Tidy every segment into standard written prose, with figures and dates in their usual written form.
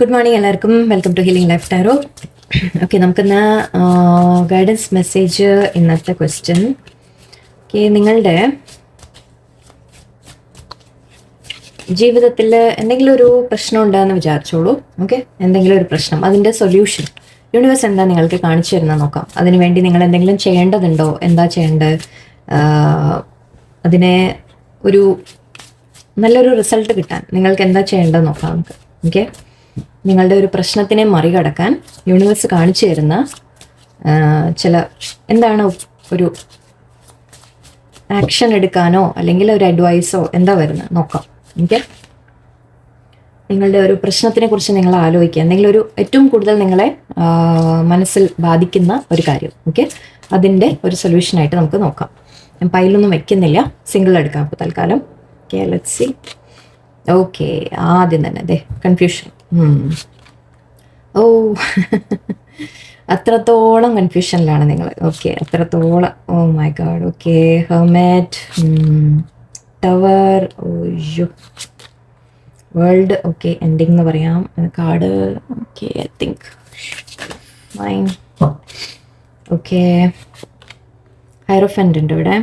Good morning എല്ലാവർക്കും. Welcome to healing life tarot. Okay, നമുക്കിന്ന് guidance message. ഇന്നത്തെ question, okay, നിങ്ങളുടെ ജീവിതത്തിൽ എന്തെങ്കിലും ഒരു പ്രശ്നം ഉണ്ടെന്ന് വിചാരിച്ചോളൂ. ഓക്കെ, എന്തെങ്കിലും ഒരു പ്രശ്നം, അതിൻ്റെ സൊല്യൂഷൻ യൂണിവേഴ്സ് എന്താ നിങ്ങൾക്ക് കാണിച്ചു തരുന്നത് നോക്കാം. അതിനുവേണ്ടി നിങ്ങൾ എന്തെങ്കിലും ചെയ്യേണ്ടതുണ്ടോ, എന്താ ചെയ്യേണ്ടത്, അതിനെ ഒരു നല്ലൊരു റിസൾട്ട് കിട്ടാൻ നിങ്ങൾക്ക് എന്താ ചെയ്യേണ്ടത് നോക്കാം നമുക്ക്. ഓക്കെ, നിങ്ങളുടെ ഒരു പ്രശ്നത്തിനെ മറികടക്കാൻ യൂണിവേഴ്സ് കാണിച്ചു തരുന്ന ചില എന്താണ് ഒരു ആക്ഷൻ എടുക്കാനോ അല്ലെങ്കിൽ ഒരു അഡ്വൈസോ എന്താ വരുന്നത് നോക്കാം. ഓക്കെ, നിങ്ങളുടെ ഒരു പ്രശ്നത്തിനെ കുറിച്ച് നിങ്ങൾ ആലോചിക്കുക, എന്തെങ്കിലും ഒരു ഏറ്റവും കൂടുതൽ നിങ്ങളെ മനസ്സിൽ ബാധിക്കുന്ന ഒരു കാര്യം. ഓക്കെ, അതിൻ്റെ ഒരു സൊല്യൂഷനായിട്ട് നമുക്ക് നോക്കാം. ഞാൻ പൈലൊന്നും വെക്കുന്നില്ല, സിംഗിൾ എടുക്കാം അപ്പോൾ തൽക്കാലം. Okay, let's see. ഓക്കെ, ആദ്യം തന്നെ അതെ കൺഫ്യൂഷൻ. ഓ അത്രത്തോളം കൺഫ്യൂഷനിലാണ് നിങ്ങൾ. ഓക്കെ, അത്രത്തോളം. Oh my god. Okay, hermit, tower, ഓയ്യോ, വേൾഡ്. ഓക്കെ, എൻഡിങ് എന്ന് പറയാം card. Okay, I think fine. Okay, hierophant ഉണ്ട് ഇവിടെ.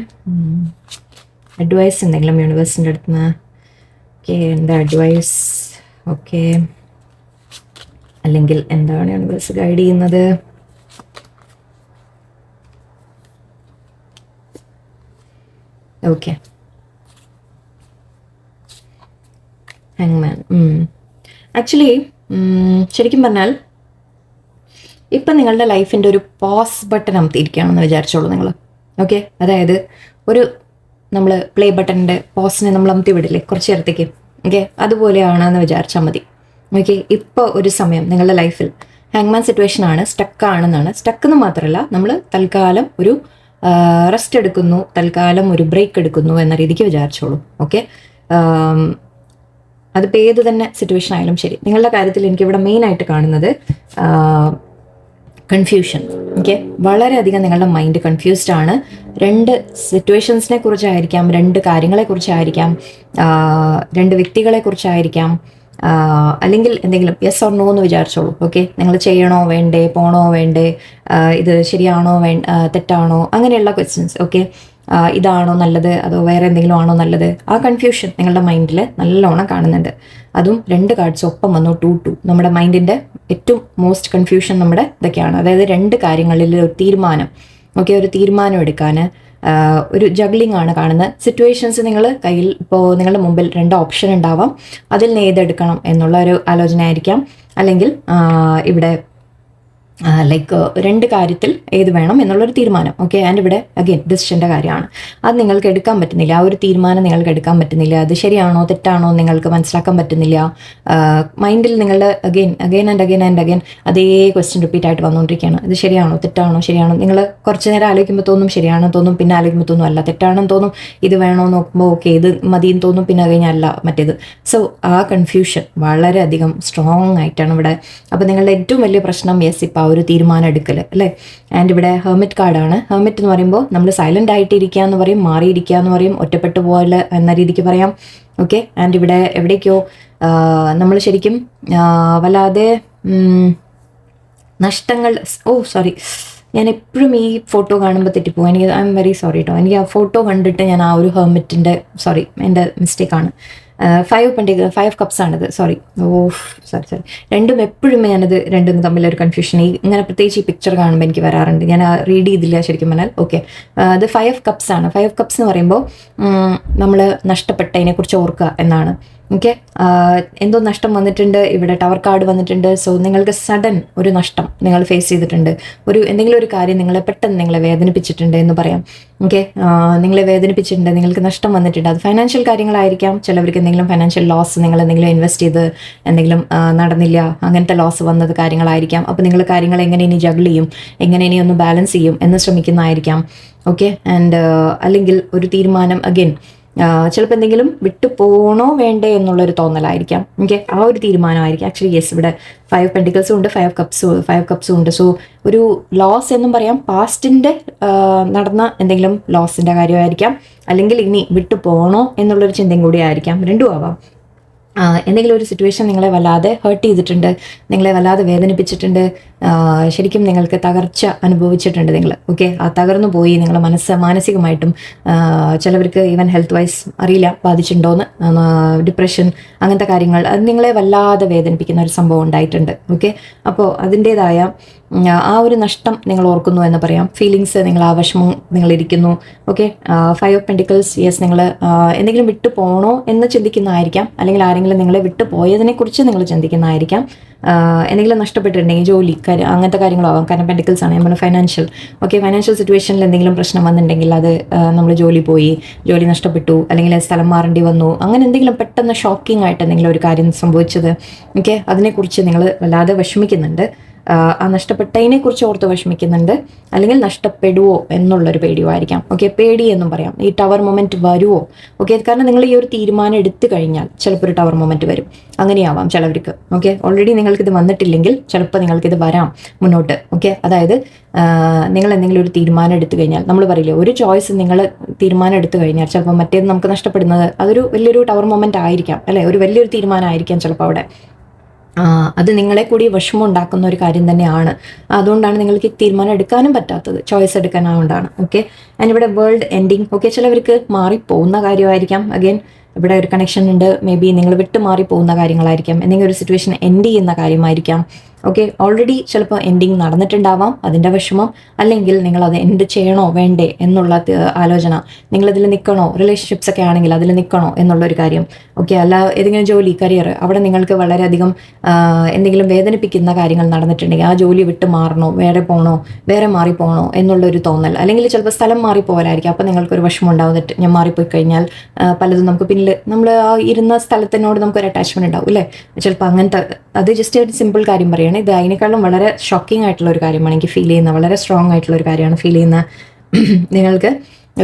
അഡ്വൈസ് എന്തെങ്കിലും യൂണിവേഴ്സിൻ്റെ അടുത്ത് നിന്ന്. ഓക്കെ, എന്താ അഡ്വൈസ്? ഓക്കെ, അല്ലെങ്കിൽ എന്താണ് യൂണിവേഴ്സ് ഗൈഡ് ചെയ്യുന്നത്? ഓക്കെ, ഹാങ്മാൻ. ആക്ച്വലി ശരിക്കും പറഞ്ഞാൽ ഇപ്പം നിങ്ങളുടെ ലൈഫിൻ്റെ ഒരു പോസ് ബട്ടൺ അമർത്തിയിരിക്കുകയാണെന്ന് വിചാരിച്ചോളൂ നിങ്ങൾ. ഓക്കെ, അതായത് ഒരു നമ്മൾ പ്ലേ ബട്ടണിൻ്റെ പോസിനെ നമ്മൾ അമർത്തി വിടില്ലേ കുറച്ച് നേരത്തേക്ക്. ഓക്കെ, അതുപോലെയാണെന്ന് വിചാരിച്ചാൽ മതി. ഓക്കെ, ഇപ്പോൾ ഒരു സമയം നിങ്ങളുടെ ലൈഫിൽ ഹാങ്മാൻ സിറ്റുവേഷൻ ആണ്, സ്റ്റക്കാണെന്നാണ്. സ്റ്റക്കെന്ന് മാത്രമല്ല, നമ്മൾ തൽക്കാലം ഒരു റെസ്റ്റ് എടുക്കുന്നു, തൽക്കാലം ഒരു ബ്രേക്ക് എടുക്കുന്നു എന്ന രീതിക്ക് വിചാരിച്ചോളൂ. ഓക്കെ, അതിപ്പോൾ ഏത് തന്നെ സിറ്റുവേഷൻ ആയാലും ശരി, നിങ്ങളുടെ കാര്യത്തിൽ എനിക്കിവിടെ മെയിനായിട്ട് കാണുന്നത് കൺഫ്യൂഷൻ. ഓക്കെ, വളരെയധികം നിങ്ങളുടെ മൈൻഡ് കൺഫ്യൂസ്ഡ് ആണ്. രണ്ട് സിറ്റുവേഷൻസിനെ കുറിച്ചായിരിക്കാം, രണ്ട് കാര്യങ്ങളെക്കുറിച്ചായിരിക്കാം, രണ്ട് വ്യക്തികളെ കുറിച്ചായിരിക്കാം, അല്ലെങ്കിൽ എന്തെങ്കിലും യെസ് ഓർ നോ എന്ന് വിചാരിച്ചോളൂ. ഓക്കെ, നിങ്ങൾ ചെയ്യണോ വേണ്ടേ, പോണോ വേണ്ടേ, ഇത് ശരിയാണോ തെറ്റാണോ, അങ്ങനെയുള്ള ക്വസ്റ്റ്യൻസ്. ഓക്കെ, ഇതാണോ നല്ലത് അതോ വേറെ എന്തെങ്കിലും ആണോ നല്ലത്, ആ കൺഫ്യൂഷൻ നിങ്ങളുടെ മൈൻഡിൽ നല്ലോണം കാണുന്നുണ്ട്. അതും രണ്ട് കാർഡ്സ് ഒപ്പം വന്നു. 2-2 നമ്മുടെ മൈൻഡിൻ്റെ ഏറ്റവും മോസ്റ്റ് കൺഫ്യൂഷൻ നമ്മുടെ ഇതൊക്കെയാണ്. അതായത് രണ്ട് കാര്യങ്ങളിൽ ഒരു തീരുമാനം. ഓക്കെ, ഒരു തീരുമാനം എടുക്കാൻ ഒരു ജഗ്ലിംഗ് ആണ് കാണുന്നത്. സിറ്റുവേഷൻസ് നിങ്ങൾ കയ്യിൽ ഇപ്പോൾ നിങ്ങളുടെ മുമ്പിൽ രണ്ട് ഓപ്ഷൻ ഉണ്ടാവാം, അതിൽ നിന്ന് ഏതെടുക്കണം എന്നുള്ള ഒരു ആലോചന ആയിരിക്കാം. അല്ലെങ്കിൽ ഇവിടെ ലൈക്ക് രണ്ട് കാര്യത്തിൽ ഏത് വേണം എന്നുള്ളൊരു തീരുമാനം. ഓക്കെ, ആൻഡ് ഇവിടെ അഗെയിൻ ഡിസിഷൻ്റെ കാര്യമാണ്. അത് നിങ്ങൾക്ക് എടുക്കാൻ പറ്റുന്നില്ല, ആ ഒരു തീരുമാനം നിങ്ങൾക്ക് എടുക്കാൻ പറ്റുന്നില്ല. അത് ശരിയാണോ തെറ്റാണോ നിങ്ങൾക്ക് മനസ്സിലാക്കാൻ പറ്റുന്നില്ല. മൈൻഡിൽ നിങ്ങളുടെ അഗെയിൻ ആൻഡ് അഗെയിൻ അതേ ക്വസ്റ്റ്യൻ റിപ്പീറ്റ് ആയിട്ട് വന്നുകൊണ്ടിരിക്കുകയാണ്. ഇത് ശരിയാണോ തെറ്റാണോ ശരിയാണോ. നിങ്ങൾ കുറച്ച് നേരം ആലോചിക്കുമ്പോൾ തോന്നും ശരിയാണെന്ന് തോന്നും, പിന്നെ ആലോചിക്കുമ്പോൾ തോന്നും അല്ല തെറ്റാണെന്ന് തോന്നും. ഇത് വേണോ നോക്കുമ്പോൾ ഓക്കെ ഇത് മതിയെന്ന് തോന്നും, പിന്നെ കഴിഞ്ഞല്ല മറ്റേത്. സോ ആ കൺഫ്യൂഷൻ വളരെയധികം സ്ട്രോങ് ആയിട്ടാണ് ഇവിടെ. അപ്പോൾ നിങ്ങളുടെ ഏറ്റവും വലിയ പ്രശ്നം യെസ് ഇപ്പോൾ ഒരു തീരുമാനം എടുക്കൽ അല്ലേ. ആൻഡ് ഇവിടെ ഹെർമിറ്റ് കാർഡാണ്. ഹെർമിറ്റ് എന്ന് പറയുമ്പോൾ നമ്മൾ സൈലൻ്റ് ആയിട്ടിരിക്കുക എന്ന് പറയും, മാറിയിരിക്കുക എന്ന് പറയും, ഒറ്റപ്പെട്ടു പോലെ എന്ന രീതിക്ക് പറയാം. ഓക്കെ, ആൻഡ് ഇവിടെ എവിടേക്കോ നമ്മൾ ശരിക്കും വല്ലാതെ നഷ്ടങ്ങൾ. സോറി, ഞാൻ എപ്പോഴും ഈ ഫോട്ടോ കാണുമ്പോൾ തെറ്റിപ്പോകും. എനിക്ക് ഐ എം വെരി സോറി കേട്ടോ. എനിക്ക് ആ ഫോട്ടോ കണ്ടിട്ട് ഞാൻ ആ ഒരു ഹെർമിറ്റിൻ്റെ എൻ്റെ മിസ്റ്റേക്കാണ്. 5 കപ്സ് ആണിത്. Sorry, sorry. രണ്ടും എപ്പോഴും ഞാനത് രണ്ടും തമ്മിലൊരു കൺഫ്യൂഷൻ ഇങ്ങനെ പ്രത്യേകിച്ച് ഈ പിക്ചർ കാണുമ്പോൾ എനിക്ക് വരാറുണ്ട്. ഞാൻ റീഡ് ചെയ്തില്ല ശരിക്കും പറഞ്ഞാൽ. ഓക്കെ, അത് 5 കപ്സ് ആണ്. 5 കപ്സ് എന്ന് പറയുമ്പോൾ നമ്മൾ നഷ്ടപ്പെട്ടതിനെക്കുറിച്ച് ഓർക്കുക എന്നാണ്. ഓക്കെ, എന്തോ നഷ്ടം വന്നിട്ടുണ്ട്. ഇവിടെ ടവർ കാർഡ് വന്നിട്ടുണ്ട്. സോ നിങ്ങൾക്ക് സഡൻ ഒരു നഷ്ടം നിങ്ങൾ ഫേസ് ചെയ്തിട്ടുണ്ട്. എന്തെങ്കിലും ഒരു കാര്യം പെട്ടെന്ന് നിങ്ങളെ വേദനിപ്പിച്ചിട്ടുണ്ട് എന്ന് പറയാം. ഓക്കെ, നിങ്ങളെ വേദനിപ്പിച്ചിട്ടുണ്ട്, നിങ്ങൾക്ക് നഷ്ടം വന്നിട്ടുണ്ട്. അത് ഫൈനാൻഷ്യൽ കാര്യങ്ങളായിരിക്കാം. ചിലവർക്ക് എന്തെങ്കിലും ഫൈനാൻഷ്യൽ ലോസ്, നിങ്ങൾ എന്തെങ്കിലും ഇൻവെസ്റ്റ് ചെയ്ത് എന്തെങ്കിലും നടന്നില്ല, അങ്ങനത്തെ ലോസ് വന്നത് കാര്യങ്ങളായിരിക്കാം. അപ്പോൾ നിങ്ങൾ കാര്യങ്ങൾ എങ്ങനെ ഇനി ജഗിൾ ചെയ്യും, എങ്ങനെ ഇനി ഒന്ന് ബാലൻസ് ചെയ്യും എന്ന് ശ്രമിക്കുന്നതായിരിക്കാം. ഓക്കെ, ആൻഡ് അല്ലെങ്കിൽ ഒരു തീരുമാനം അഗെയിൻ ചിലപ്പോൾ എന്തെങ്കിലും വിട്ടു പോകണോ വേണ്ടേ എന്നുള്ളൊരു തോന്നലായിരിക്കാം. ഓക്കെ, ആ ഒരു തീരുമാനമായിരിക്കും. ആക്ച്വലി യെസ്, ഇവിടെ 5 പെൻറ്റിക്കിൾസും ഉണ്ട്, 5 കപ്സും ഉണ്ട്. സോ ഒരു ലോസ് എന്നും പറയാം. പാസ്റ്റിൻ്റെ നടന്ന എന്തെങ്കിലും ലോസിൻ്റെ കാര്യമായിരിക്കാം, അല്ലെങ്കിൽ ഇനി വിട്ടു പോകണോ എന്നുള്ളൊരു ചിന്തയും കൂടി ആയിരിക്കാം. രണ്ടും ആവാം. എന്തെങ്കിലും ഒരു സിറ്റുവേഷൻ നിങ്ങളെ വല്ലാതെ ഹേർട്ട് ചെയ്തിട്ടുണ്ട്, നിങ്ങളെ വല്ലാതെ വേദനിപ്പിച്ചിട്ടുണ്ട്, ശരിക്കും നിങ്ങൾക്ക് തകർച്ച അനുഭവിച്ചിട്ടുണ്ട് നിങ്ങൾ. ഓക്കെ, ആ തകർന്നു പോയി നിങ്ങളെ മാനസികമായിട്ടും, ചിലവർക്ക് ഈവൻ ഹെൽത്ത് വൈസ് അറിയില്ല ബാധിച്ചിട്ടുണ്ടോയെന്ന്, ഡിപ്രഷൻ അങ്ങനത്തെ കാര്യങ്ങൾ, അത് നിങ്ങളെ വല്ലാതെ വേദനിപ്പിക്കുന്ന ഒരു സംഭവം ഉണ്ടായിട്ടുണ്ട്. ഓക്കെ, അപ്പോൾ അതിൻ്റേതായ ആ ഒരു നഷ്ടം നിങ്ങൾ ഓർക്കുന്നു എന്ന് പറയാം. ഫീലിങ്സ്, നിങ്ങൾ ആ വിഷമം നിങ്ങളിരിക്കുന്നു. ഓക്കെ, 5 ഓഫ് പെൻറ്റിക്കിൾസ്, യെസ്, നിങ്ങൾ എന്തെങ്കിലും വിട്ടു പോകണോ എന്ന് ചിന്തിക്കുന്നതായിരിക്കാം, അല്ലെങ്കിൽ ആരെങ്കിലും നിങ്ങളെ വിട്ടു പോയതിനെക്കുറിച്ച് നിങ്ങൾ ചിന്തിക്കുന്നതായിരിക്കാം. എന്തെങ്കിലും നഷ്ടപ്പെട്ടിട്ടുണ്ടെങ്കിൽ ജോലി അങ്ങനത്തെ കാര്യങ്ങളാവാം. കാരണം പെൻറ്റിക്കിൾസ് ആണ് നമ്മൾ ഫൈനാൻഷ്യൽ. ഓക്കെ, ഫൈനാൻഷ്യൽ സിറ്റുവേഷനിൽ എന്തെങ്കിലും പ്രശ്നം വന്നിട്ടുണ്ടെങ്കിൽ അത് നമ്മൾ ജോലി പോയി, ജോലി നഷ്ടപ്പെട്ടു, അല്ലെങ്കിൽ സ്ഥലം മാറേണ്ടി വന്നു, അങ്ങനെ എന്തെങ്കിലും പെട്ടെന്ന് ഷോക്കിംഗ് ആയിട്ട് എന്തെങ്കിലും ഒരു കാര്യം സംഭവിച്ചത്, ഓക്കെ, അതിനെക്കുറിച്ച് നിങ്ങൾ വല്ലാതെ വിഷമിക്കുന്നുണ്ട്. ആ നഷ്ടപ്പെട്ടതിനെ കുറിച്ച് ഓർത്ത് വിഷമിക്കുന്നുണ്ട്, അല്ലെങ്കിൽ നഷ്ടപ്പെടുവോ എന്നുള്ളൊരു പേടിയോ ആയിരിക്കാം. ഓക്കെ, പേടി എന്നും പറയാം. ഈ ടവർ മൊമെന്റ് വരുമോ? ഓക്കെ, കാരണം നിങ്ങൾ ഈ ഒരു തീരുമാനം എടുത്തു കഴിഞ്ഞാൽ ചിലപ്പോൾ ഒരു ടവർ മൊമെന്റ് വരും. അങ്ങനെയാവാം ചിലവർക്ക്. ഓക്കെ, ഓൾറെഡി നിങ്ങൾക്കിത് വന്നിട്ടില്ലെങ്കിൽ ചിലപ്പോൾ നിങ്ങൾക്കിത് വരാം മുന്നോട്ട്. ഓക്കെ, അതായത് നിങ്ങൾ എന്തെങ്കിലും ഒരു തീരുമാനം എടുത്തു കഴിഞ്ഞാൽ, നമ്മൾ പറയില്ലേ, ഒരു ചോയ്സ് നിങ്ങൾ തീരുമാനം എടുത്തു കഴിഞ്ഞാൽ ചിലപ്പോൾ മറ്റേത് നമുക്ക് നഷ്ടപ്പെടുന്നത് അതൊരു വലിയൊരു ടവർ മൊമെന്റ് ആയിരിക്കാം, അല്ലേ, ഒരു വലിയൊരു തീരുമാനം ആയിരിക്കാം ചിലപ്പോൾ അവിടെ. അത് നിങ്ങളെ കൂടി വിഷമം ഉണ്ടാക്കുന്ന ഒരു കാര്യം തന്നെയാണ്. അതുകൊണ്ടാണ് നിങ്ങൾക്ക് തീരുമാനം എടുക്കാനും പറ്റാത്തത്, ചോയ്സ് എടുക്കാനാകൊണ്ടാണ്. ഓക്കെ, ആൻഡ് ഇവിടെ വേൾഡ് എൻഡിങ്. ഓക്കെ, ചിലവർക്ക് മാറിപ്പോകുന്ന കാര്യമായിരിക്കാം. അഗെയിൻ ഇവിടെ ഒരു കണക്ഷൻ ഉണ്ട്. മേ ബി നിങ്ങൾ വിട്ട് മാറിപ്പോകുന്ന കാര്യങ്ങളായിരിക്കാം, എന്തെങ്കിലും ഒരു സിറ്റുവേഷൻ എൻഡ് ചെയ്യുന്ന കാര്യമായിരിക്കാം. ഓക്കെ, ഓൾറെഡി ചിലപ്പോൾ എൻഡിങ് നടന്നിട്ടുണ്ടാവാം, അതിൻ്റെ വിഷമം, അല്ലെങ്കിൽ നിങ്ങളത് എൻഡ് ചെയ്യണോ വേണ്ടേ എന്നുള്ള ആലോചന, നിങ്ങളതിൽ നിൽക്കണോ, റിലേഷൻഷിപ്സ് ഒക്കെ ആണെങ്കിൽ അതിൽ നിൽക്കണോ എന്നുള്ളൊരു കാര്യം. ഓക്കെ, അല്ല ഏതെങ്കിലും ജോലി, കരിയർ, അവിടെ നിങ്ങൾക്ക് വളരെയധികം എന്തെങ്കിലും വേദനിപ്പിക്കുന്ന കാര്യങ്ങൾ നടന്നിട്ടുണ്ടെങ്കിൽ ആ ജോലി വിട്ട് മാറണോ, വേറെ മാറിപ്പോകണോ എന്നുള്ളൊരു തോന്നൽ, അല്ലെങ്കിൽ ചിലപ്പോൾ സ്ഥലം മാറിപ്പോകലായിരിക്കും. അപ്പോൾ നിങ്ങൾക്കൊരു വിഷമം ഉണ്ടാവുന്നിട്ട് ഞാൻ മാറിപ്പോയി കഴിഞ്ഞാൽ പലതും നമുക്ക് പിന്നിൽ നമ്മൾ ആ ഇരുന്ന സ്ഥലത്തിനോട് നമുക്കൊരു അറ്റാച്ച്മെൻറ്റ് ഉണ്ടാവും, അല്ലേ, ചിലപ്പോൾ അങ്ങനത്തെ. അത് ജസ്റ്റ് ഒരു സിമ്പിൾ കാര്യം പറയുകയാണ്. ഇത് അതിനേക്കാളും വളരെ ഷോക്കിംഗ് ആയിട്ടുള്ള ഒരു കാര്യമാണ് എനിക്ക് ഫീൽ ചെയ്യുന്നത്, വളരെ സ്ട്രോങ് ആയിട്ടുള്ള ഒരു കാര്യമാണ് ഫീൽ ചെയ്യുന്നത്. നിങ്ങൾക്ക്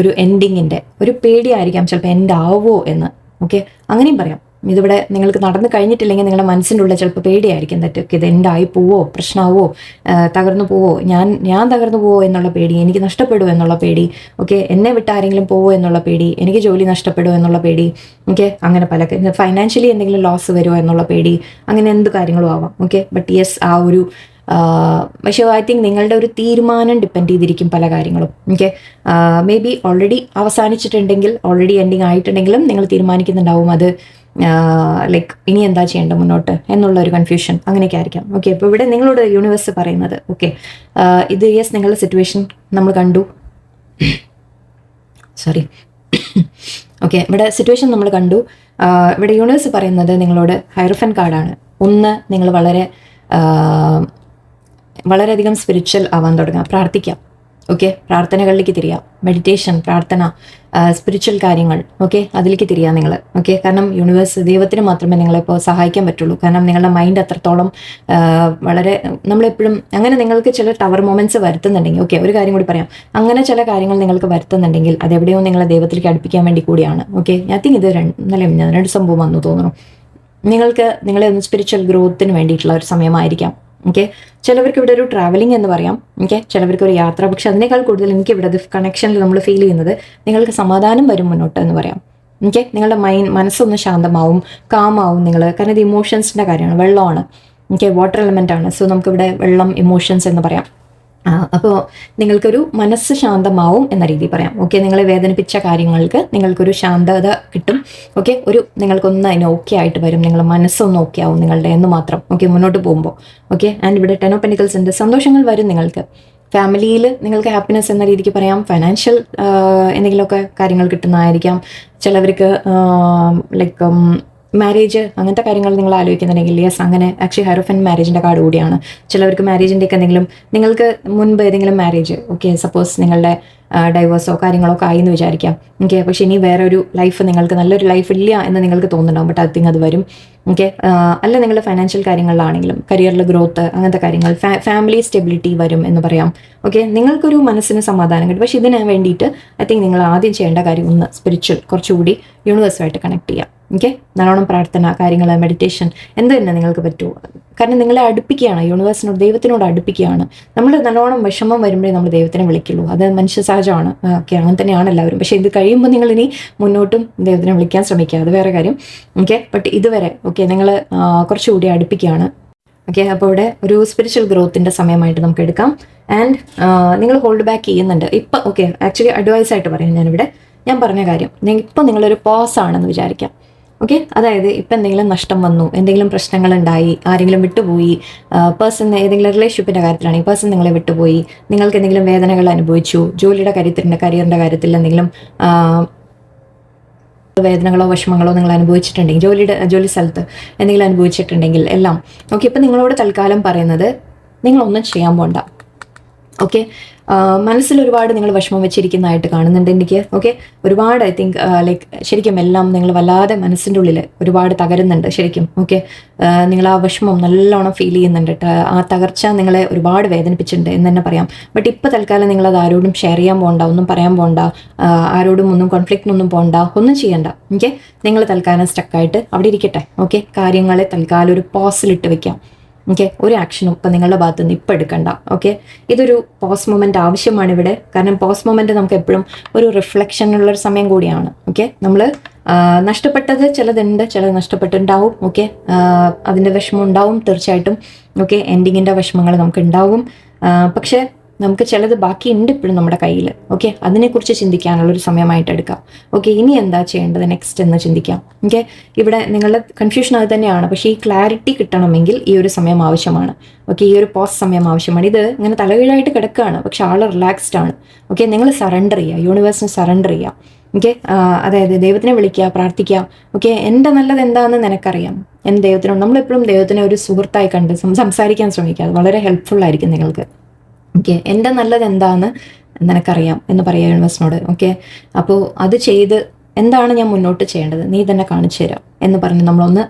ഒരു എൻഡിങ്ങിൻ്റെ ഒരു പേടിയായിരിക്കാം ചിലപ്പോൾ എൻഡ് ആവുമോ എന്ന്. ഓക്കെ, അങ്ങനെയും പറയാം. ഇതിവിടെ നിങ്ങൾക്ക് നടന്നു കഴിഞ്ഞിട്ടില്ലെങ്കിൽ നിങ്ങളുടെ മനസ്സിൻ്റെ ഉള്ളിൽ ചിലപ്പോൾ പേടിയായിരിക്കും, തെറ്റൊക്കെ ഇത് എൻഡായി പോവോ, പ്രശ്നമാവോ, തകർന്നു പോവോ, ഞാൻ തകർന്നു പോവോ എന്നുള്ള പേടി, എനിക്ക് നഷ്ടപ്പെടുമോ എന്നുള്ള പേടി, ഓക്കെ, എന്നെ വിട്ട് ആരെങ്കിലും പോവോ എന്നുള്ള പേടി, എനിക്ക് ജോലി നഷ്ടപ്പെടുമോ എന്നുള്ള പേടി, ഓക്കെ, അങ്ങനെ പല ഫൈനാൻഷ്യലി എന്തെങ്കിലും ലോസ് വരുമോ എന്നുള്ള പേടി, അങ്ങനെ എന്ത് കാര്യങ്ങളും ആവാം. ഓക്കെ, ബട്ട് യെസ്, ആ ഒരു പക്ഷേ ഐ തിങ്ക് നിങ്ങളുടെ ഒരു തീരുമാനം ഡിപ്പെൻഡ് ചെയ്തിരിക്കും പല കാര്യങ്ങളും. ഓക്കെ, മേ ബി ഓൾറെഡി അവസാനിച്ചിട്ടുണ്ടെങ്കിൽ, ഓൾറെഡി എൻഡിങ് ആയിട്ടുണ്ടെങ്കിലും നിങ്ങൾ തീരുമാനിക്കുന്നുണ്ടാവും അത് ലൈക്ക് ഇനി എന്താ ചെയ്യേണ്ടത് മുന്നോട്ട് എന്നുള്ള ഒരു കൺഫ്യൂഷൻ, അങ്ങനെയൊക്കെ ആയിരിക്കാം. ഓക്കെ, അപ്പോൾ ഇവിടെ നിങ്ങളോട് യൂണിവേഴ്സ് പറയുന്നത്, ഓക്കെ, ഇത് യെസ് നിങ്ങളുടെ സിറ്റുവേഷൻ നമ്മൾ കണ്ടു, സോറി, ഓക്കെ, ഇവിടെ സിറ്റുവേഷൻ നമ്മൾ കണ്ടു. ഇവിടെ യൂണിവേഴ്സ് പറയുന്നത് നിങ്ങളോട് ഹൈറോഫൻ കാർഡാണ്. ഒന്ന്, നിങ്ങൾ വളരെയധികം സ്പിരിച്വൽ ആവാൻ തുടങ്ങുക, പ്രാർത്ഥിക്കാം. ഓക്കെ, പ്രാർത്ഥനകളിലേക്ക് തിരിയാം, മെഡിറ്റേഷൻ, പ്രാർത്ഥന, സ്പിരിച്വൽ കാര്യങ്ങൾ, ഓക്കെ, അതിലേക്ക് തിരിയാം നിങ്ങൾ. ഓക്കെ, കാരണം യൂണിവേഴ്സ്, ദൈവത്തിന് മാത്രമേ നിങ്ങളെപ്പോൾ സഹായിക്കാൻ പറ്റുള്ളൂ. കാരണം നിങ്ങളുടെ മൈൻഡ് അത്രത്തോളം വളരെ, നമ്മളെപ്പോഴും അങ്ങനെ നിങ്ങൾക്ക് ചില ടവർ മൊമെൻറ്റ്സ് വരുത്തുന്നുണ്ടെങ്കിൽ, ഓക്കെ, ഒരു കാര്യം കൂടി പറയാം, അങ്ങനെ ചില കാര്യങ്ങൾ നിങ്ങൾക്ക് വരുത്തുന്നുണ്ടെങ്കിൽ അതെവിടെയോ നിങ്ങളെ ദൈവത്തിലേക്ക് അടുപ്പിക്കാൻ വേണ്ടി കൂടിയാണ്. ഓക്കെ, ഐ തിങ്ക് ഇത് രണ്ട് സംഭവം വന്നു തോന്നുന്നു. നിങ്ങൾക്ക് നിങ്ങളെ ഒന്ന് സ്പിരിച്വൽ ഗ്രോത്തിന് വേണ്ടിയിട്ടുള്ള ഒരു സമയമായിരിക്കാം. ഓക്കെ, ചിലവർക്ക് ഇവിടെ ഒരു ട്രാവലിംഗ് എന്ന് പറയാം. ഓക്കെ, ചിലവർക്ക് ഒരു യാത്ര. പക്ഷെ അതിനേക്കാൾ കൂടുതൽ എനിക്ക് ഇവിടെ കണക്ഷനിൽ നമ്മൾ ഫീൽ ചെയ്യുന്നത് നിങ്ങൾക്ക് സമാധാനം വരും മുന്നോട്ട് എന്ന് പറയാം. ഓക്കെ, നിങ്ങളുടെ മനസ്സൊന്ന് ശാന്തമാവും, കാമാവും നിങ്ങൾ. കാരണം ഇത് ഇമോഷൻസിൻ്റെ കാര്യമാണ്, വെള്ളമാണ്. ഓക്കെ, വാട്ടർ എലമെൻ്റ് ആണ്. സോ നമുക്കിവിടെ വെള്ളം, ഇമോഷൻസ് എന്ന് പറയാം. അപ്പോൾ നിങ്ങൾക്കൊരു മനസ്സ് ശാന്തമാവും എന്ന രീതിയിൽ പറയാം. ഓക്കെ, നിങ്ങളെ വേദനിപ്പിച്ച കാര്യങ്ങൾക്ക് നിങ്ങൾക്കൊരു ശാന്തത കിട്ടും. ഓക്കെ, നിങ്ങൾക്കൊന്ന് അതിന് ഓക്കെ ആയിട്ട് വരും, നിങ്ങളുടെ മനസ്സൊന്ന് ഓക്കെ ആവും നിങ്ങളുടെ എന്ന് മാത്രം. ഓക്കെ, മുന്നോട്ട് പോകുമ്പോൾ. ഓക്കെ, ആൻഡ് ഇവിടെ 10 ഓഫ് പെന്റിക്കിൾസ് ഉണ്ട്. സന്തോഷങ്ങൾ വരും നിങ്ങൾക്ക്. ഫാമിലിയിൽ നിങ്ങൾക്ക് ഹാപ്പിനെസ് എന്ന രീതിക്ക് പറയാം. ഫൈനാൻഷ്യൽ എന്തെങ്കിലുമൊക്കെ കാര്യങ്ങൾ കിട്ടുന്നതായിരിക്കാം. ചിലവർക്ക് ലൈക്ക് മാരേജ്, അങ്ങനത്തെ കാര്യങ്ങൾ നിങ്ങൾ ആലോചിക്കുന്നുണ്ടെങ്കിൽ യെസ്, അങ്ങനെ ആക്ച്വലി ഹൈറോഫൻ മാരേജിൻ്റെ കാർഡ് കൂടിയാണ്. ചിലവർക്ക് മാരേജിൻ്റെയൊക്കെ എന്തെങ്കിലും, നിങ്ങൾക്ക് മുൻപ് ഏതെങ്കിലും മാരേജ്, ഓക്കെ, സപ്പോസ് നിങ്ങളുടെ ഡൈവേഴ്സോ കാര്യങ്ങളോ ഒക്കെ ആയി എന്ന് വിചാരിക്കാം. ഓക്കെ, പക്ഷേ ഇനി വേറെ ഒരു ലൈഫ്, നിങ്ങൾക്ക് നല്ലൊരു ലൈഫ് ഇല്ല എന്ന് നിങ്ങൾക്ക് തോന്നുന്നുണ്ടാവും. ബട്ട് ഐ തിങ്ക് അത് വരും. ഓക്കെ, അല്ല നിങ്ങളുടെ ഫൈനാൻഷ്യൽ കാര്യങ്ങളിലാണെങ്കിലും കരിയറിൽ ഗ്രോത്ത്, അങ്ങനത്തെ കാര്യങ്ങൾ, ഫാമിലി സ്റ്റെബിലിറ്റി വരും എന്ന് പറയാം. ഓക്കെ, നിങ്ങൾക്കൊരു മനസ്സിന് സമാധാനം കിട്ടും. പക്ഷേ ഇതിന് വേണ്ടിയിട്ട് ഐ തിങ്ക് നിങ്ങൾ ആദ്യം ചെയ്യേണ്ട കാര്യം ഒന്ന് സ്പിരിച്വൽ, കുറച്ചുകൂടി യൂണിവേഴ്സുമായിട്ട് കണക്ട് ചെയ്യാം. ഓക്കെ, നല്ലോണം പ്രാർത്ഥന കാര്യങ്ങൾ, മെഡിറ്റേഷൻ, എന്ത് തന്നെ നിങ്ങൾക്ക് പറ്റുമോ. കാരണം നിങ്ങളെ അടുപ്പിക്കുകയാണ്, യൂണിവേഴ്സിനോട്, ദൈവത്തിനോട് അടുപ്പിക്കുകയാണ്. നമ്മൾ നല്ലോണം വിഷമം വരുമ്പോഴേ നമ്മൾ ദൈവത്തിനെ വിളിക്കുള്ളൂ, അത് മനുഷ്യ സഹജമാണ്. ഓക്കെ, അങ്ങനെ തന്നെയാണ് എല്ലാവരും. പക്ഷേ ഇത് കഴിയുമ്പോൾ നിങ്ങൾ ഇനി മുന്നോട്ടും ദൈവത്തിനെ വിളിക്കാൻ ശ്രമിക്കുക, അത് വേറെ കാര്യം. ഓക്കെ, ബട്ട് ഇതുവരെ ഓക്കെ നിങ്ങൾ കുറച്ചുകൂടി അടുപ്പിക്കുകയാണ്. ഓക്കെ, അപ്പോൾ ഇവിടെ ഒരു സ്പിരിച്വൽ ഗ്രോത്തിൻ്റെ സമയമായിട്ട് നമുക്ക് എടുക്കാം. ആൻഡ് നിങ്ങൾ ഹോൾഡ് ബാക്ക് ചെയ്യുന്നുണ്ട് ഇപ്പം. ഓക്കെ, ആക്ച്വലി അഡ്വൈസ് ആയിട്ട് പറയാം ഞാനിവിടെ. ഞാൻ പറഞ്ഞ കാര്യം, ഇപ്പം നിങ്ങളൊരു പോസ് ആണെന്ന് വിചാരിക്കാം. ഓക്കെ, അതായത് ഇപ്പം എന്തെങ്കിലും നഷ്ടം വന്നു, എന്തെങ്കിലും പ്രശ്നങ്ങളുണ്ടായി, ആരെങ്കിലും വിട്ടുപോയി, പേഴ്സൺ ഏതെങ്കിലും റിലേഷൻഷിപ്പിൻ്റെ കാര്യത്തിലാണെങ്കിൽ പേഴ്സൺ നിങ്ങളെ വിട്ടുപോയി, നിങ്ങൾക്ക് എന്തെങ്കിലും വേദനകൾ അനുഭവിച്ചു, ജോലിയുടെ കാര്യത്തിൻ്റെ കരിയറിൻ്റെ കാര്യത്തിൽ എന്തെങ്കിലും വേദനകളോ വിഷമങ്ങളോ നിങ്ങൾ അനുഭവിച്ചിട്ടുണ്ടെങ്കിൽ, ജോലി സ്ഥലത്ത് എന്തെങ്കിലും അനുഭവിച്ചിട്ടുണ്ടെങ്കിൽ എല്ലാം ഓക്കെ. ഇപ്പം നിങ്ങളോട് തൽക്കാലം പറയുന്നത് നിങ്ങളൊന്നും ചെയ്യാൻ പോണ്ട. ഓക്കെ, മനസ്സിൽ ഒരുപാട് നിങ്ങൾ വിഷമം വെച്ചിരിക്കുന്നതായിട്ട് കാണുന്നുണ്ട് എനിക്ക്. ഓക്കെ, ഒരുപാട് ഐ തിങ്ക് ലൈക്ക് ശരിക്കും എല്ലാം നിങ്ങൾ വല്ലാതെ മനസ്സിൻ്റെ ഉള്ളിൽ ഒരുപാട് തകരുന്നുണ്ട് ശരിക്കും. ഓക്കെ, നിങ്ങൾ ആ വിഷമം നല്ലോണം ഫീൽ ചെയ്യുന്നുണ്ട്. ആ തകർച്ച നിങ്ങളെ ഒരുപാട് വേദനിപ്പിച്ചിട്ടുണ്ട് എന്ന് തന്നെ പറയാം. ബട്ട് ഇപ്പോൾ തൽക്കാലം നിങ്ങളത് ആരോടും ഷെയർ ചെയ്യാൻ പോകണ്ട, ഒന്നും പറയാൻ പോകണ്ട, ആരോടും ഒന്നും കോൺഫ്ലിക്റ്റിനൊന്നും പോകണ്ട, ഒന്നും ചെയ്യണ്ട. ഓക്കെ, നിങ്ങൾ തൽക്കാലം സ്റ്റക്കായിട്ട് അവിടെ ഇരിക്കട്ടെ. ഓക്കെ, കാര്യങ്ങളെ തൽക്കാലം ഒരു പോസിലിട്ട് വെക്കാം. ഓക്കെ, ഒരു ആക്ഷനും ഇപ്പം നിങ്ങളുടെ ഭാഗത്ത് നിന്ന് ഇപ്പം എടുക്കണ്ട. ഓക്കെ, ഇതൊരു പോസ് മൊമെൻ്റ് ആവശ്യമാണ് ഇവിടെ. കാരണം പോസ് മൊമെൻ്റ് നമുക്ക് എപ്പോഴും ഒരു റിഫ്ലക്ഷനുള്ളൊരു സമയം കൂടിയാണ്. ഓക്കെ, നമ്മൾ നഷ്ടപ്പെട്ടത് ചിലതുണ്ട്, ചിലത് നഷ്ടപ്പെട്ടുണ്ടാവും. ഓക്കെ, അതിൻ്റെ വിഷമം ഉണ്ടാവും തീർച്ചയായിട്ടും. ഓക്കെ, എൻഡിങ്ങിൻ്റെ വിഷമങ്ങൾ നമുക്ക് ഉണ്ടാവും. പക്ഷേ നമുക്ക് ചിലത് ബാക്കിയുണ്ട് ഇപ്പോഴും നമ്മുടെ കയ്യിൽ. ഓക്കെ, അതിനെക്കുറിച്ച് ചിന്തിക്കാനുള്ളൊരു സമയമായിട്ട് എടുക്കാം. ഓക്കെ, ഇനി എന്താ ചെയ്യേണ്ടത് നെക്സ്റ്റ് എന്ന് ചിന്തിക്കാം. ഓക്കെ, ഇവിടെ നിങ്ങളുടെ കൺഫ്യൂഷൻ അത് തന്നെയാണ്. പക്ഷേ ഈ ക്ലാരിറ്റി കിട്ടണമെങ്കിൽ ഈ ഒരു സമയം ആവശ്യമാണ്. ഓക്കെ, ഈ ഒരു പോസ് സമയം ആവശ്യമാണ്. ഇത് ഇങ്ങനെ തലകീഴായിട്ട് കിടക്കുകയാണ്, പക്ഷെ ആൾ റിലാക്സ്ഡ് ആണ്. ഓക്കെ, നിങ്ങൾ സറണ്ടർ ചെയ്യുക, യൂണിവേഴ്സിന് സറണ്ടർ ചെയ്യുക. ഓക്കെ, അതായത് ദൈവത്തിനെ വിളിക്കുക, പ്രാർത്ഥിക്കുക. ഓക്കെ, എൻ്റെ നല്ലത് എന്താണെന്ന് നിനക്കറിയാം. എൻ്റെ ദൈവത്തിനോട് നമ്മളെപ്പോഴും ദൈവത്തിനെ ഒരു സുഹൃത്തായി കണ്ട് സംസാരിക്കാൻ ശ്രമിക്കുക. അത് വളരെ ഹെൽപ്ഫുൾ ആയിരിക്കും നിങ്ങൾക്ക്. ഓക്കെ, എൻ്റെ നല്ലത് എന്താണെന്ന് നിനക്കറിയാം എന്ന് പറയുക യൂണിവേഴ്സിനോട്. ഓക്കെ, അപ്പോൾ അത് ചെയ്ത് എന്താണ് ഞാൻ മുന്നോട്ട് ചെയ്യേണ്ടത് നീ തന്നെ കാണിച്ചു തരാം എന്ന് പറഞ്ഞ് നമ്മളൊന്ന്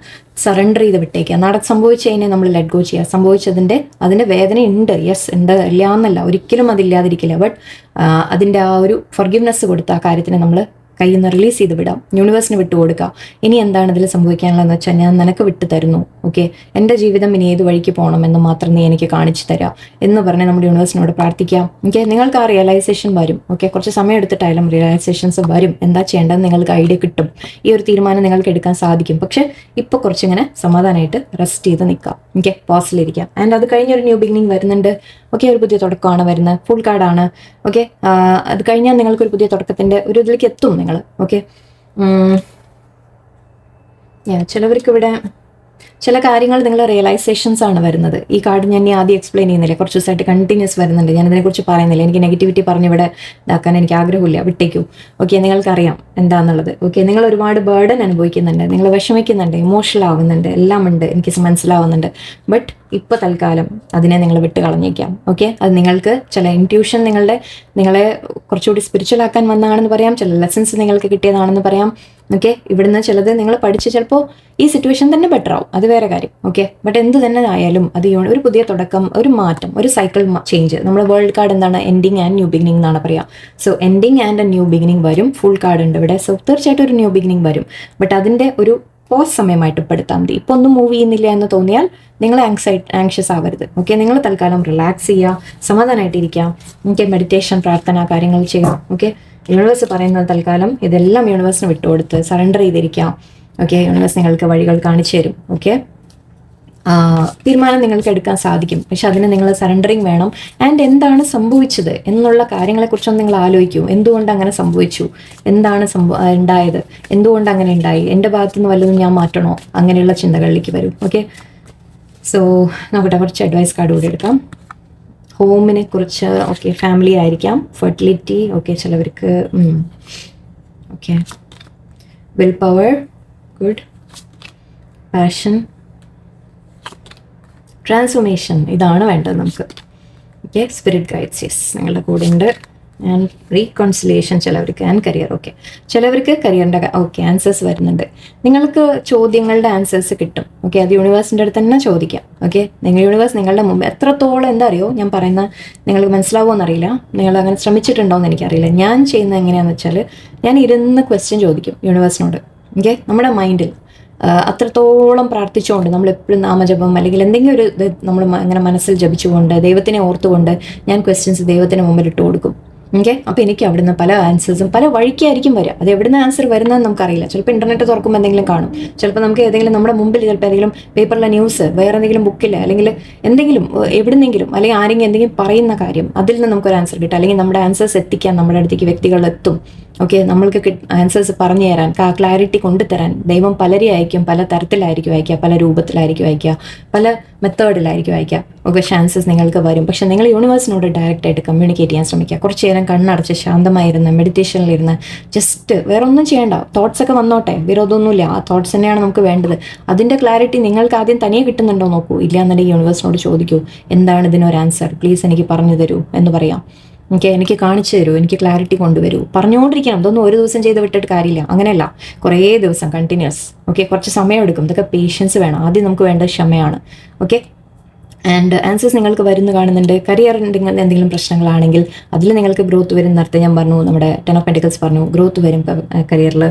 സറണ്ടർ ചെയ്ത് വിട്ടേക്കുക. സംഭവിച്ചു കഴിഞ്ഞാൽ നമ്മൾ ലെറ്റ് ഗോ ചെയ്യുക. അതിൻ്റെ വേദന ഉണ്ട്, യെസ് ഉണ്ട്, ഇല്ല എന്നല്ല, ഒരിക്കലും അതില്ലാതിരിക്കില്ല. ബട്ട് അതിൻ്റെ ആ ഒരു ഫൊർഗിവ്നെസ് കൊടുത്ത ആ കാര്യത്തിനെ നമ്മൾ കയ്യിൽ നിന്ന് റിലീസ് ചെയ്ത് വിടാം, യൂണിവേഴ്സിന് വിട്ടുകൊടുക്കുക. ഇനി എന്താണ് ഇതിൽ സംഭവിക്കാനുള്ളതെന്ന് വെച്ചാൽ ഞാൻ നിനക്ക് വിട്ടു തരുന്നു. ഓക്കെ, എൻ്റെ ജീവിതം ഇനി ഏത് വഴിക്ക് പോകണം എന്ന് മാത്രം നീ എനിക്ക് കാണിച്ചു തരാം എന്ന് പറഞ്ഞ് നമ്മുടെ യൂണിവേഴ്സിനോട് പ്രാർത്ഥിക്കാം. ഓക്കെ, നിങ്ങൾക്ക് ആ റിയലൈസേഷൻ വരും. ഓക്കെ, കുറച്ച് സമയം എടുത്തിട്ടായാലും റിയലൈസേഷൻസ് വരും. എന്താ ചെയ്യേണ്ടതെന്ന് നിങ്ങൾക്ക് ഐഡിയ കിട്ടും. ഈ ഒരു തീരുമാനം നിങ്ങൾക്ക് എടുക്കാൻ സാധിക്കും. പക്ഷേ ഇപ്പോൾ കുറച്ചിങ്ങനെ സമാധാനമായിട്ട് റെസ്റ്റ് ചെയ്ത് നിൽക്കാം. ഓക്കെ, പോസിലിരിക്കാം. ആൻഡ് അത് കഴിഞ്ഞൊരു ന്യൂ ബിഗിനിങ് വരുന്നുണ്ട്. ഓക്കെ, ഒരു പുതിയ തുടക്കമാണ് വരുന്നത്, ഫുൾ കാർഡാണ്. ഓക്കെ, അത് കഴിഞ്ഞാൽ നിങ്ങൾക്കൊരു പുതിയ തുടക്കത്തിൻ്റെ ഒരു ഇതിലേക്ക് എത്തും നിങ്ങൾ. ഓക്കെ, ചിലവർക്ക് ഇവിടെ ചില കാര്യങ്ങൾ നിങ്ങളുടെ റിയലൈസേഷൻസ് ആണ് വരുന്നത്. ഈ കാർഡ് ഞാൻ ആദ്യം എക്സ്പ്ലെയിൻ ചെയ്യുന്നില്ല, കുറച്ച് ദിവസമായിട്ട് കണ്ടിന്യൂസ് വരുന്നുണ്ട്. ഞാൻ ഇതിനെക്കുറിച്ച് പറയുന്നില്ല, എനിക്ക് നെഗറ്റിവിറ്റി പറഞ്ഞ് ഇവിടെ ഇതാക്കാൻ എനിക്ക് ആഗ്രഹമില്ല, വിട്ടേക്കൂ. ഓക്കെ, നിങ്ങൾക്കറിയാം എന്താണെന്നുള്ളത്. ഓക്കെ, നിങ്ങൾ ഒരുപാട് ബേർഡൻ അനുഭവിക്കുന്നുണ്ട്, നിങ്ങൾ വിഷമിക്കുന്നുണ്ട്, ഇമോഷണൽ ആവുന്നുണ്ട്, എല്ലാം ഉണ്ട്, എനിക്ക് മനസ്സിലാവുന്നുണ്ട്. ബട്ട് ഇപ്പോൾ തൽക്കാലം അതിനെ നിങ്ങൾ വിട്ട് കളഞ്ഞേക്കാം. ഓക്കെ, അത് നിങ്ങൾക്ക് ചില ഇൻറ്റ്യൂഷൻ നിങ്ങളെ കുറച്ചുകൂടി സ്പിരിച്വൽ ആക്കാൻ വന്നതാണെന്ന് പറയാം, ചില ലെസൺസ് നിങ്ങൾക്ക് കിട്ടിയതാണെന്ന് പറയാം. ഓക്കെ, ഇവിടുന്ന് ചിലത് നിങ്ങൾ പഠിച്ച് ചിലപ്പോൾ ഈ സിറ്റുവേഷൻ തന്നെ ബെറ്റർ ആവും, അത് വേറെ കാര്യം. ഓക്കെ, ബട്ട് എന്ത് തന്നെ ആയാലും അത് ഒരു പുതിയ തുടക്കം, ഒരു മാറ്റം, ഒരു സൈക്കിൾ ചേഞ്ച്. നമ്മുടെ വേൾഡ് കാർഡ് എന്താണ്? എൻഡിങ് ആൻഡ് ന്യൂ ബിഗിനിങ് എന്നാണ് പറയുക. So ending and new beginning വരും. ഫുൾ കാർഡ് ഉണ്ട് ഇവിടെ. സോ തീർച്ചയായിട്ടും ഒരു ന്യൂ ബിഗിനിങ് വരും. ബട്ട് അതിൻ്റെ ഒരു പോസ് സമയമായിട്ട് പെടുത്താൽ മതി. ഇപ്പോൾ ഒന്നും മൂവ് ചെയ്യുന്നില്ല എന്ന് തോന്നിയാൽ നിങ്ങൾ ആങ്ഷ്യസ് ആവരുത്. ഓക്കെ, നിങ്ങൾ തൽക്കാലം റിലാക്സ് ചെയ്യുക, സമാധാനമായിട്ടിരിക്കുക. ഓക്കെ, മെഡിറ്റേഷൻ, പ്രാർത്ഥന കാര്യങ്ങൾ ചെയ്യുക. ഓക്കെ, യൂണിവേഴ്സ് പറയുന്നത് തൽക്കാലം ഇതെല്ലാം യൂണിവേഴ്സിന് വിട്ടുകൊടുത്ത് സറണ്ടർ ചെയ്തിരിക്കാം. ഓക്കെ, യൂണിവേഴ്സ് നിങ്ങൾക്ക് വഴികൾ കാണിച്ചു തരും. ഓക്കെ, തീരുമാനം നിങ്ങൾക്ക് എടുക്കാൻ സാധിക്കും. പക്ഷെ അതിന് നിങ്ങൾ സറണ്ടറിങ് വേണം. ആൻഡ് എന്താണ് സംഭവിച്ചത് എന്നുള്ള കാര്യങ്ങളെക്കുറിച്ചൊന്ന് നിങ്ങൾ ആലോചിക്കൂ. എന്തുകൊണ്ട് അങ്ങനെ സംഭവിച്ചു, എന്താണ് ഉണ്ടായത്, എന്തുകൊണ്ട് അങ്ങനെ ഉണ്ടായി, എൻ്റെ ഭാഗത്തുനിന്ന് വല്ലതും ഞാൻ മാറ്റണോ, അങ്ങനെയുള്ള ചിന്തകളിലേക്ക് വരും. ഓക്കെ, സോ നോക്കട്ടെ, കുറച്ച് അഡ്വൈസ് കാർഡ് കൂടി എടുക്കാം. ഹോമിനെ കുറിച്ച്. ഓക്കെ, ഫാമിലി ആയിരിക്കാം, ഫെർട്ടിലിറ്റി. ഓക്കെ, ചിലവർക്ക് okay, will power, good, passion, transformation, ഇതാണ് വേണ്ടത് നമുക്ക്. ഓക്കെ, സ്പിരിറ്റ് ഗൈഡ്സ്, യെസ്, നിങ്ങളുടെ കൂടെ ഉണ്ട്. ആൻഡ് റീകൺസിലിയേഷൻ ചിലവർക്ക്, ആൻഡ് കരിയർ. ഓക്കെ, ചിലവർക്ക് കരിയറിൻ്റെ ഓക്കെ ആൻസേഴ്സ് വരുന്നുണ്ട്. നിങ്ങൾക്ക് ചോദ്യങ്ങളുടെ ആൻസേഴ്സ് കിട്ടും. ഓക്കെ, അത് യൂണിവേഴ്സിൻ്റെ അടുത്ത് തന്നെ ചോദിക്കാം. ഓക്കെ, യൂണിവേഴ്സ് നിങ്ങളുടെ മുമ്പ് എത്രത്തോളം എന്താ അറിയോ ഞാൻ പറയുന്ന നിങ്ങൾക്ക് മനസ്സിലാവുമോ എന്നറിയില്ല, നിങ്ങൾ അങ്ങനെ ശ്രമിച്ചിട്ടുണ്ടോ എന്ന് എനിക്കറിയില്ല. ഞാൻ ചെയ്യുന്നത് എങ്ങനെയാണെന്ന് വെച്ചാൽ ഞാൻ ഇരുന്ന് ക്വസ്റ്റ്യൻ ചോദിക്കും യൂണിവേഴ്സിനോട്. ഓക്കെ, നമ്മുടെ മൈൻഡിൽ അത്രത്തോളം പ്രാർത്ഥിച്ചുകൊണ്ട് നമ്മൾ എപ്പോഴും നാമജപം അല്ലെങ്കിൽ എന്തെങ്കിലും ഒരു ഇത് നമ്മൾ അങ്ങനെ മനസ്സിൽ ജപിച്ചുകൊണ്ട് ദൈവത്തിനെ ഓർത്തുകൊണ്ട് ഞാൻ ക്വസ്റ്റ്യൻസ് ദൈവത്തിന് മുമ്പിൽ ഇട്ട് കൊടുക്കും. ഓക്കെ, അപ്പോൾ എനിക്ക് അവിടുന്ന് പല ആൻസേഴ്സും പല വഴിക്കായിരിക്കും വരിക. അത് എവിടുന്ന് ആൻസർ വരുന്നതെന്ന് നമുക്കറിയില്ല. ചിലപ്പോൾ ഇൻ്റർനെറ്റ് തുറക്കുമ്പോൾ എന്തെങ്കിലും കാണും, ചിലപ്പോൾ നമുക്ക് ഏതെങ്കിലും നമ്മുടെ മുമ്പിൽ ചിലപ്പോൾ ഏതെങ്കിലും പേപ്പറിലെ ന്യൂസ്, വേറെ എന്തെങ്കിലും ബുക്കിൽ അല്ലെങ്കിൽ എന്തെങ്കിലും എവിടുന്നെങ്കിലും അല്ലെങ്കിൽ ആരെങ്കിലും എന്തെങ്കിലും പറയുന്ന കാര്യം അതിൽ നിന്ന് നമുക്കൊരു ആൻസർ കിട്ടും. അല്ലെങ്കിൽ നമ്മുടെ ആൻസേഴ്സ് എത്തിക്കാൻ നമ്മുടെ അടുത്തേക്ക് വ്യക്തികൾ എത്തും. ഓക്കെ, നമ്മൾക്ക് ആൻസേഴ്സ് പറഞ്ഞു തരാൻ, ക്ലാരിറ്റി കൊണ്ടുതരാൻ ദൈവം പലരെ അയക്കും. പല തരത്തിലായിരിക്കും അയക്കുക, പല രൂപത്തിലായിരിക്കും അയക്കുക, പല മെത്തേഡിലായിരിക്കും അയക്കുക. ഓക്കെ, ചാൻസസ് നിങ്ങൾക്ക് വരും. പക്ഷെ നിങ്ങൾ യൂണിവേഴ്സിനോട് ഡയറക്റ്റായിട്ട് കമ്മ്യൂണിക്കേറ്റ് ചെയ്യാൻ ശ്രമിക്കുക. കുറച്ച് നേരം കണ്ണടച്ച് ശാന്തമായിരുന്ന് മെഡിറ്റേഷനിലിരുന്ന് ജസ്റ്റ് വേറെ ഒന്നും ചെയ്യേണ്ട. തോട്ട്സ് ഒക്കെ വന്നോട്ടെ, വിരോധമൊന്നുമില്ല. ആ തോട്ട്സ് തന്നെയാണ് നമുക്ക് വേണ്ടത്. അതിൻ്റെ ക്ലാരിറ്റി നിങ്ങൾക്ക് ആദ്യം തനിയെ കിട്ടുന്നുണ്ടോ നോക്കൂ. ഇല്ലയെന്നുണ്ടെങ്കിൽ യൂണിവേഴ്സിനോട് ചോദിക്കൂ, എന്താണ് ഇതിനൊരു ആൻസർ, പ്ലീസ് എനിക്ക് പറഞ്ഞു തരൂ എന്ന് പറയാം. എനിക്ക് കാണിച്ചു തരൂ, എനിക്ക് ക്ലാരിറ്റി കൊണ്ടുവരൂ. പറഞ്ഞുകൊണ്ടിരിക്കണം. ഇതൊന്നും ഒരു ദിവസം ചെയ്ത് വിട്ടിട്ട് കാര്യമില്ല. അങ്ങനെയല്ല, കുറേ ദിവസം കണ്ടിന്യൂസ്. ഓക്കെ, കുറച്ച് സമയം എടുക്കും. ഇതൊക്കെ പേഷ്യൻസ് വേണം. ആദ്യം നമുക്ക് വേണ്ടത് ക്ഷമയാണ്. ഓക്കെ, ആൻഡ് ആൻസേഴ്സ് നിങ്ങൾക്ക് വരുന്ന കാണുന്നുണ്ട്. കരിയറിൻ്റെ എന്തെങ്കിലും പ്രശ്നങ്ങളാണെങ്കിൽ അതിൽ നിങ്ങൾക്ക് ഗ്രോത്ത് വരും. നേരത്തെ ഞാൻ പറഞ്ഞു, നമ്മുടെ 10 of Pentacles പറഞ്ഞു, ഗ്രോത്ത് വരും കരിയറിൽ.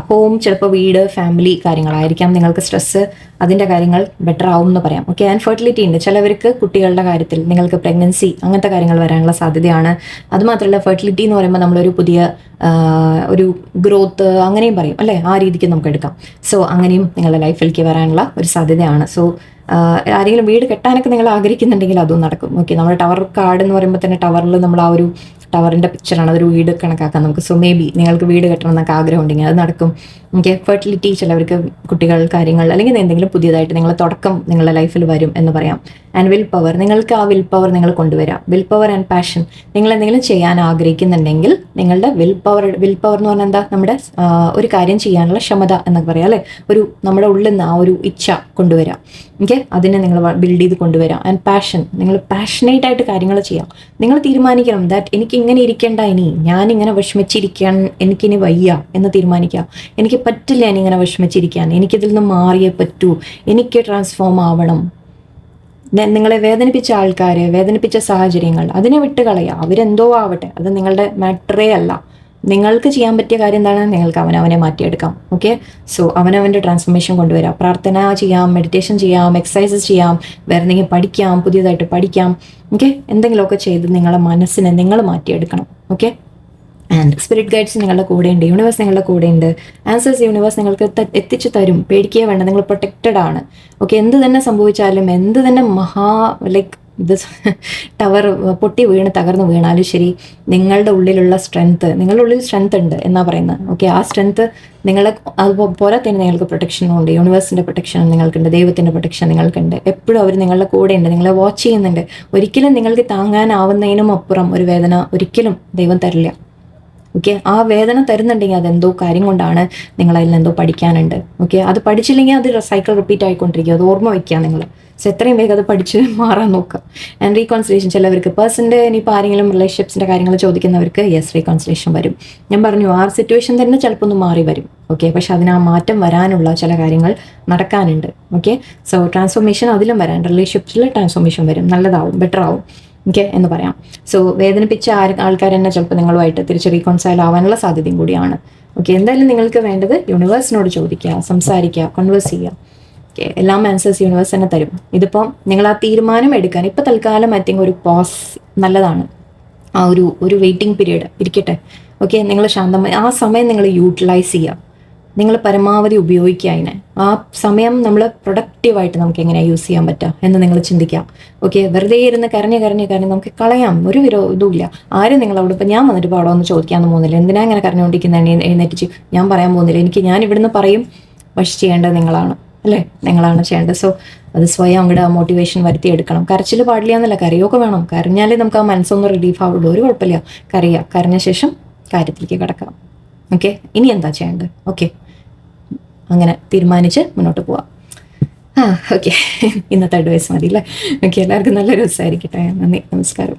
ഹോം, ചിലപ്പോൾ വീട്, ഫാമിലി കാര്യങ്ങളായിരിക്കാം. നിങ്ങൾക്ക് സ്ട്രെസ്സ്, അതിൻ്റെ കാര്യങ്ങൾ ബെറ്റർ ആവും എന്ന് പറയാം. ഓക്കെ, ആൻഡ് ഫെർട്ടിലിറ്റി ഉണ്ട്. ചിലവർക്ക് കുട്ടികളുടെ കാര്യത്തിൽ നിങ്ങൾക്ക് പ്രഗ്നൻസി അങ്ങനത്തെ കാര്യങ്ങൾ വരാനുള്ള സാധ്യതയാണ്. അതുമാത്രമല്ല, ഫെർട്ടിലിറ്റി എന്ന് പറയുമ്പോൾ നമ്മളൊരു പുതിയ ഒരു ഗ്രോത്ത് അങ്ങനെയും പറയും അല്ലേ, ആ രീതിക്ക് നമുക്ക് എടുക്കാം. സോ അങ്ങനെയും നിങ്ങളുടെ ലൈഫിലേക്ക് വരാനുള്ള ഒരു സാധ്യതയാണ്. സോ ആരെങ്കിലും വീട് കെട്ടാനൊക്കെ നിങ്ങൾ ആഗ്രഹിക്കുന്നുണ്ടെങ്കിൽ അതും നടക്കും. ഓക്കെ, നമ്മുടെ ടവർ കാർഡ് എന്ന് പറയുമ്പോൾ തന്നെ ടവറിൽ നമ്മൾ ആ ഒരു ടവറിൻ്റെ പിക്ചറാണ്, അതൊരു വീട് കണക്കാക്കാം നമുക്ക്. സോ മേ ബി നിങ്ങൾക്ക് വീട് കെട്ടണം എന്നൊക്കെ ആഗ്രഹം ഉണ്ടെങ്കിൽ അത് നടക്കും. ഓക്കെ, ഫെർട്ടിലിറ്റി, ചിലവർക്ക് കുട്ടികൾ കാര്യങ്ങൾ അല്ലെങ്കിൽ എന്തെങ്കിലും പുതിയതായിട്ട് നിങ്ങളെ തുടക്കം നിങ്ങളുടെ ലൈഫിൽ വരും എന്ന് പറയാം. ആൻഡ് വിൽ പവർ, നിങ്ങൾക്ക് ആ വിൽ പവർ നിങ്ങൾ കൊണ്ടുവരാം. വിൽ പവർ ആൻഡ് പാഷൻ, നിങ്ങൾ എന്തെങ്കിലും ചെയ്യാൻ ആഗ്രഹിക്കുന്നുണ്ടെങ്കിൽ നിങ്ങളുടെ വിൽ പവർ എന്ന് പറഞ്ഞാൽ എന്താ, നമ്മുടെ ഒരു കാര്യം ചെയ്യാനുള്ള ക്ഷമത എന്നൊക്കെ പറയാം അല്ലേ. ഒരു നമ്മുടെ ഉള്ളിൽ നിന്ന് ആ ഒരു ഇച്ഛ കൊണ്ടുവരാം. ഓക്കെ, അതിനെ നിങ്ങൾ ബിൽഡ് ചെയ്ത് കൊണ്ടുവരാം. ആൻഡ് പാഷൻ, നിങ്ങൾ പാഷനേറ്റ് ആയിട്ട് കാര്യങ്ങൾ ചെയ്യാം. നിങ്ങൾ തീരുമാനിക്കണം ദാറ്റ് എനിക്ക് ഇങ്ങനെ ഇരിക്കേണ്ട, ഇനി ഞാനിങ്ങനെ വിഷമിച്ചിരിക്കാൻ എനിക്കിനി വയ്യ എന്ന് തീരുമാനിക്കാം. എനിക്ക് പറ്റില്ല ഇനിങ്ങനെ വിഷമിച്ചിരിക്കാൻ, എനിക്കിതിൽ നിന്ന് മാറിയേ പറ്റൂ, എനിക്ക് ട്രാൻസ്ഫോം ആവണം. നിങ്ങളെ വേദനിപ്പിച്ച ആൾക്കാർ, വേദനിപ്പിച്ച സാഹചര്യങ്ങൾ, അതിനെ വിട്ട് കളയുക. അവരെന്തോ ആവട്ടെ, അത് നിങ്ങളുടെ മാറ്ററേ അല്ല. നിങ്ങൾക്ക് ചെയ്യാൻ പറ്റിയ കാര്യം എന്താണ്, നിങ്ങൾക്ക് അവനവനെ മാറ്റിയെടുക്കാം. ഓക്കെ, സോ അവനവൻ്റെ ട്രാൻസ്ഫോർമേഷൻ കൊണ്ടുവരാം. പ്രാർത്ഥന ചെയ്യാം, മെഡിറ്റേഷൻ ചെയ്യാം, എക്സസൈസസ് ചെയ്യാം, വേറെ എന്തെങ്കിലും പഠിക്കാം, പുതിയതായിട്ട് പഠിക്കാം. ഓക്കെ, എന്തെങ്കിലുമൊക്കെ ചെയ്ത് നിങ്ങളെ മനസ്സിനെ നിങ്ങൾ മാറ്റിയെടുക്കണം. ഓക്കെ, ആൻഡ് സ്പിരിറ്റ് ഗൈഡ്സ് നിങ്ങളുടെ കൂടെയുണ്ട്, യൂണിവേഴ്സ് നിങ്ങളുടെ കൂടെയുണ്ട്. ആൻസേഴ്സ് യൂണിവേഴ്സ് നിങ്ങൾക്ക് എത്തിച്ചു തരും. പേടിക്കുക വേണ്ട, നിങ്ങൾ പ്രൊട്ടക്റ്റഡ് ആണ്. ഓക്കെ, എന്ത് തന്നെ സംഭവിച്ചാലും, എന്ത് തന്നെ ലൈക്ക് ഇത് ടവർ പൊട്ടി വീണ് തകർന്ന് വീണാലും ശരി, നിങ്ങളുടെ ഉള്ളിലുള്ള നിങ്ങളുടെ ഉള്ളിൽ സ്ട്രെങ്ത് ഉണ്ട് എന്നാ പറയുന്നത്. ഓക്കെ, ആ സ്ട്രെങ്ത് നിങ്ങളെ അതുപോലെ തന്നെ നിങ്ങൾക്ക് പ്രൊട്ടക്ഷനും ഉണ്ട്. യൂണിവേഴ്സിൻ്റെ പ്രൊട്ടക്ഷൻ നിങ്ങൾക്കുണ്ട്, ദൈവത്തിൻ്റെ പ്രൊട്ടക്ഷൻ നിങ്ങൾക്കുണ്ട്. എപ്പോഴും അവർ നിങ്ങളുടെ കൂടെ ഉണ്ട്, നിങ്ങളെ വാച്ച് ചെയ്യുന്നുണ്ട്. ഒരിക്കലും നിങ്ങൾക്ക് താങ്ങാനാവുന്നതിനും അപ്പുറം ഒരു വേദന ഒരിക്കലും ദൈവം തരില്ല. ഓക്കെ, ആ വേദന തരുന്നുണ്ടെങ്കിൽ അതെന്തോ കാര്യം കൊണ്ടാണ്, നിങ്ങളതിൽ എന്തോ പഠിക്കാനുണ്ട്. ഓക്കെ, അത് പഠിച്ചില്ലെങ്കിൽ അത് സൈക്കിൾ റിപ്പീറ്റ് ആയിക്കൊണ്ടിരിക്കുക. അത് ഓർമ്മ വയ്ക്കുക നിങ്ങൾ. സോ എത്രയും വേഗം അത് പഠിച്ച് മാറാൻ നോക്കുക. ആൻഡ് റീകോൺസിലേഷൻ, ചിലവർക്ക് പേഴ്സൻ്റെ ഇനിയിപ്പോൾ ആരെങ്കിലും റിലേഷൻഷിപ്സിൻ്റെ കാര്യങ്ങൾ ചോദിക്കുന്നവർക്ക് യെസ് റീകോൺസിലേഷൻ വരും. ഞാൻ പറഞ്ഞു, ആ സിറ്റുവേഷൻ തന്നെ ചിലപ്പോൾ ഒന്ന് മാറി വരും. ഓക്കെ, പക്ഷെ അതിന് ആ മാറ്റം വരാനുള്ള ചില കാര്യങ്ങൾ നടക്കാനുണ്ട്. ഓക്കെ, സോ ട്രാൻസ്ഫോർമേഷൻ അതിലും വരാൻ, റിലേഷൻഷിപ്സിൽ ട്രാൻസ്ഫോർമേഷൻ വരും, നല്ലതാവും, ബെറ്റർ ആവും. ഓക്കെ എന്ന് പറയാം. സോ വേദനിപ്പിച്ച ആൾക്കാർ തന്നെ ചിലപ്പോൾ നിങ്ങളുമായിട്ട് തിരിച്ച് റീകോൺസൈൽ ആവാനുള്ള സാധ്യതയും കൂടിയാണ്. ഓക്കെ, എന്തായാലും നിങ്ങൾക്ക് വേണ്ടത് യൂണിവേഴ്സിനോട് ചോദിക്കുക, സംസാരിക്കുക, കൺവേഴ്സ് ചെയ്യുക. ഓക്കെ, എല്ലാം ആൻസേഴ്സ് യൂണിവേഴ്സ് തന്നെ തരും. ഇതിപ്പം നിങ്ങൾ ആ തീരുമാനം എടുക്കാൻ ഇപ്പോൾ തൽക്കാലം ഐ തിങ്ക് ഒരു പോസ് നല്ലതാണ്. ആ ഒരു വെയിറ്റിംഗ് പീരീഡ് ഇരിക്കട്ടെ. ഓക്കെ, നിങ്ങൾ ശാന്തമായി ആ സമയം നിങ്ങൾ യൂട്ടിലൈസ് ചെയ്യുക, നിങ്ങൾ പരമാവധി ഉപയോഗിക്കുക അതിനെ. ആ സമയം നമ്മൾ പ്രൊഡക്റ്റീവായിട്ട് നമുക്ക് എങ്ങനെയാണ് യൂസ് ചെയ്യാൻ പറ്റുക എന്ന് നിങ്ങൾ ചിന്തിക്കാം. ഓക്കെ, വെറുതെ ഇരുന്ന് കരഞ്ഞ് നമുക്ക് കളയാം, ഒരു ഇതുമില്ല. ആരും നിങ്ങളവിടെ ഇപ്പം ഞാൻ വന്നിട്ട് പാടം ഒന്ന് ചോദിക്കാമെന്ന് പോകുന്നില്ല, എന്തിനാ ഇങ്ങനെ കരഞ്ഞുകൊണ്ടിരിക്കുന്ന എഴുന്നേറ്റിച്ച് ഞാൻ പറയാൻ പോകുന്നില്ല. ഞാൻ ഇവിടുന്ന് പറയും, പക്ഷെ ചെയ്യേണ്ടത് നിങ്ങളാണ് അല്ലേ, നിങ്ങളാണ് ചെയ്യേണ്ടത്. സോ അത് സ്വയം അങ്ങോട്ട് ആ മോട്ടിവേഷൻ വരുത്തിയെടുക്കണം. കരച്ചിൽ പാടില്ല എന്നല്ല, കരയൊക്കെ വേണം. കരഞ്ഞാലേ നമുക്ക് ആ മനസ്സൊന്ന് റിലീഫ് ആവുള്ളൂ. ഒരു കുഴപ്പമില്ല, കരഞ്ഞ ശേഷം കാര്യത്തിലേക്ക് കിടക്കാം. ഓക്കെ, ഇനി എന്താ ചെയ്യേണ്ടത്? ഓക്കെ, അങ്ങനെ തീരുമാനിച്ച് മുന്നോട്ട് പോവാം. ഓക്കെ, ഇന്നത്തെ അഡ്വൈസ് മതി അല്ലേ? ഓക്കെ, എല്ലാവർക്കും നല്ലൊരു ദിവസമായിരിക്കട്ടെ. നന്ദി, നമസ്കാരം.